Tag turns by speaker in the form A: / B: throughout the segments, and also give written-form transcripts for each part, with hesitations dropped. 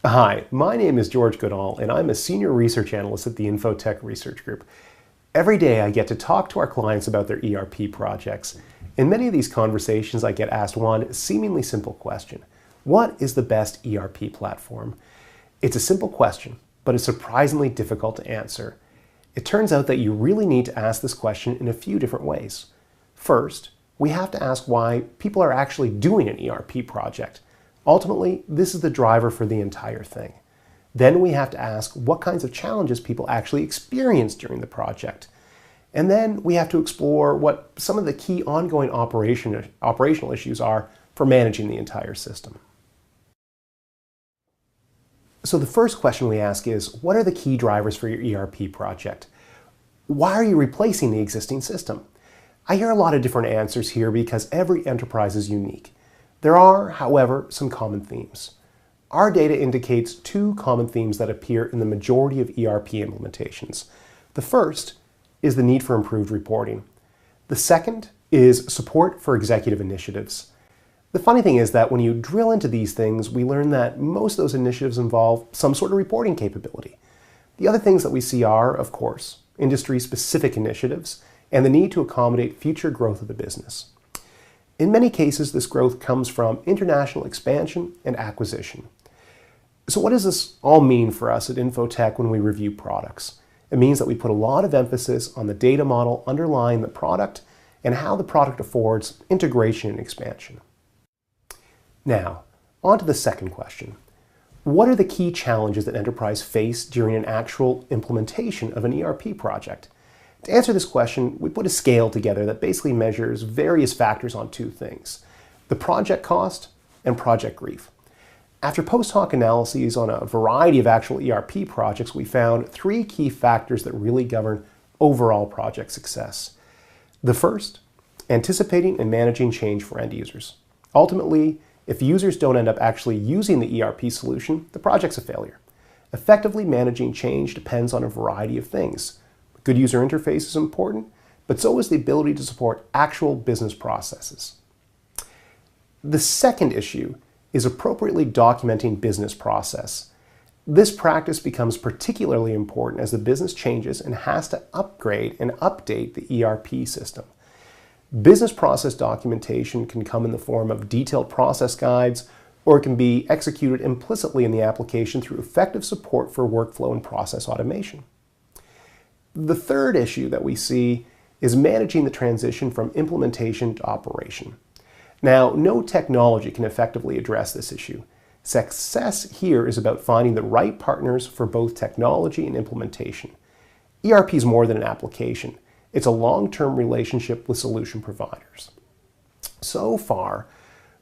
A: Hi, my name is George Goodall, and I'm a Senior Research Analyst at the InfoTech Research Group. Every day I get to talk to our clients about their ERP projects. In many of these conversations, I get asked one seemingly simple question. What is the best ERP platform? It's a simple question, but it's surprisingly difficult to answer. It turns out that you really need to ask this question in a few different ways. First, we have to ask why people are actually doing an ERP project. Ultimately, this is the driver for the entire thing. Then we have to ask what kinds of challenges people actually experience during the project. And then we have to explore what some of the key ongoing operational issues are for managing the entire system. So the first question we ask is, what are the key drivers for your ERP project? Why are you replacing the existing system? I hear a lot of different answers here because every enterprise is unique. There are, however, some common themes. Our data indicates two common themes that appear in the majority of ERP implementations. The first is the need for improved reporting. The second is support for executive initiatives. The funny thing is that when you drill into these things, we learn that most of those initiatives involve some sort of reporting capability. The other things that we see are, of course, industry-specific initiatives and the need to accommodate future growth of the business. In many cases, this growth comes from international expansion and acquisition. So what does this all mean for us at InfoTech when we review products? It means that we put a lot of emphasis on the data model underlying the product and how the product affords integration and expansion. Now, on to the second question. What are the key challenges that enterprises face during an actual implementation of an ERP project? To answer this question, we put a scale together that basically measures various factors on two things: the project cost and project grief. After post hoc analyses on a variety of actual ERP projects, we found three key factors that really govern overall project success. The first, anticipating and managing change for end users. Ultimately, if users don't end up actually using the ERP solution, the project's a failure. Effectively managing change depends on a variety of things. Good user interface is important, but so is the ability to support actual business processes. The second issue is appropriately documenting business process. This practice becomes particularly important as the business changes and has to upgrade and update the ERP system. Business process documentation can come in the form of detailed process guides, or it can be executed implicitly in the application through effective support for workflow and process automation. The third issue that we see is managing the transition from implementation to operation. Now, no technology can effectively address this issue. Success here is about finding the right partners for both technology and implementation. ERP is more than an application. It's a long-term relationship with solution providers. So far,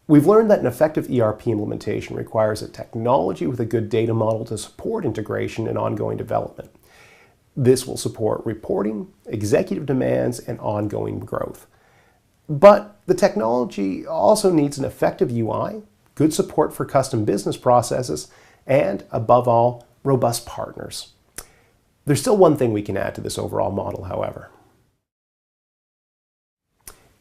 A: we've learned that an effective ERP implementation requires a technology with a good data model to support integration and ongoing development. This will support reporting, executive demands, and ongoing growth. But the technology also needs an effective UI, good support for custom business processes, and, above all, robust partners. There's still one thing we can add to this overall model, however.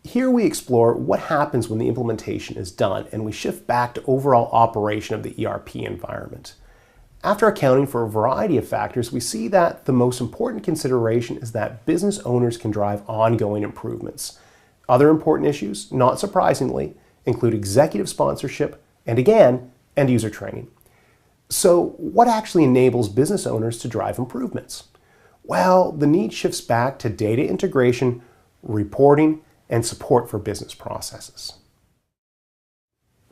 A: Here we explore what happens when the implementation is done and we shift back to overall operation of the ERP environment. After accounting for a variety of factors, we see that the most important consideration is that business owners can drive ongoing improvements. Other important issues, not surprisingly, include executive sponsorship and, again, end-user training. So what actually enables business owners to drive improvements? Well, the need shifts back to data integration, reporting, and support for business processes.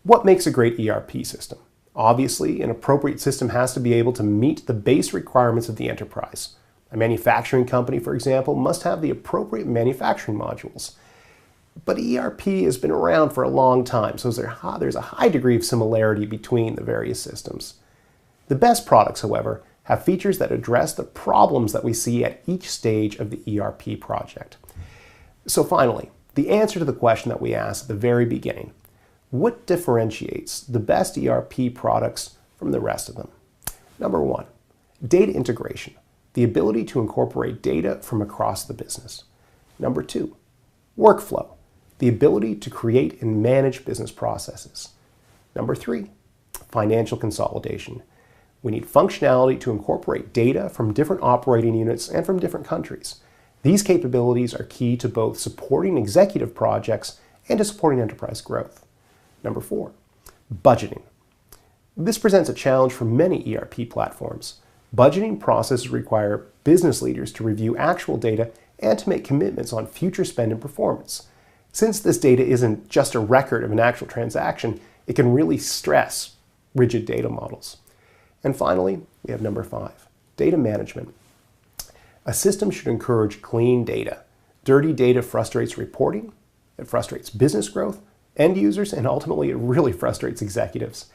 A: What makes a great ERP system? Obviously, an appropriate system has to be able to meet the base requirements of the enterprise. A manufacturing company, for example, must have the appropriate manufacturing modules. But ERP has been around for a long time, so there's a high degree of similarity between the various systems. The best products, however, have features that address the problems that we see at each stage of the ERP project. So finally, the answer to the question that we asked at the very beginning: what differentiates the best ERP products from the rest of them? Number one, data integration, the ability to incorporate data from across the business. Number two, workflow, the ability to create and manage business processes. Number three, financial consolidation, We need functionality to incorporate data from different operating units and from different countries. These capabilities are key to both supporting executive projects and to supporting enterprise growth. Number 4, budgeting. This presents a challenge for many ERP platforms. Budgeting processes require business leaders to review actual data and to make commitments on future spend and performance. Since this data isn't just a record of an actual transaction, it can really stress rigid data models. And finally, we have number 5, data management. A system should encourage clean data. Dirty data frustrates reporting, it frustrates business growth, end users, and ultimately it really frustrates executives.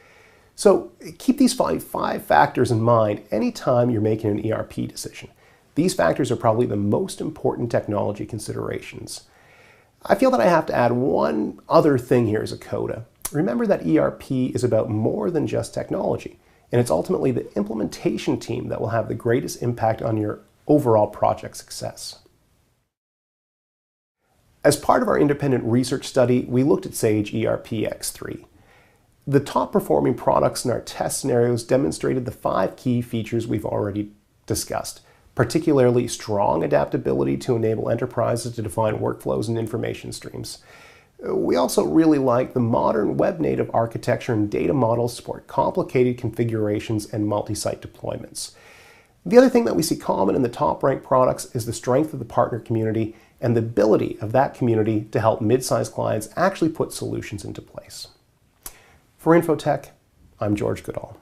A: So keep these five factors in mind anytime you're making an ERP decision. These factors are probably the most important technology considerations. I feel that I have to add one other thing here as a coda. Remember that ERP is about more than just technology, and it's ultimately the implementation team that will have the greatest impact on your overall project success. As part of our independent research study, we looked at Sage ERP X3. The top performing products in our test scenarios demonstrated the 5 key features we've already discussed, particularly strong adaptability to enable enterprises to define workflows and information streams. We also really like the modern web-native architecture and data models support complicated configurations and multi-site deployments. The other thing that we see common in the top-ranked products is the strength of the partner community and the ability of that community to help mid-sized clients actually put solutions into place. For InfoTech, I'm George Goodall.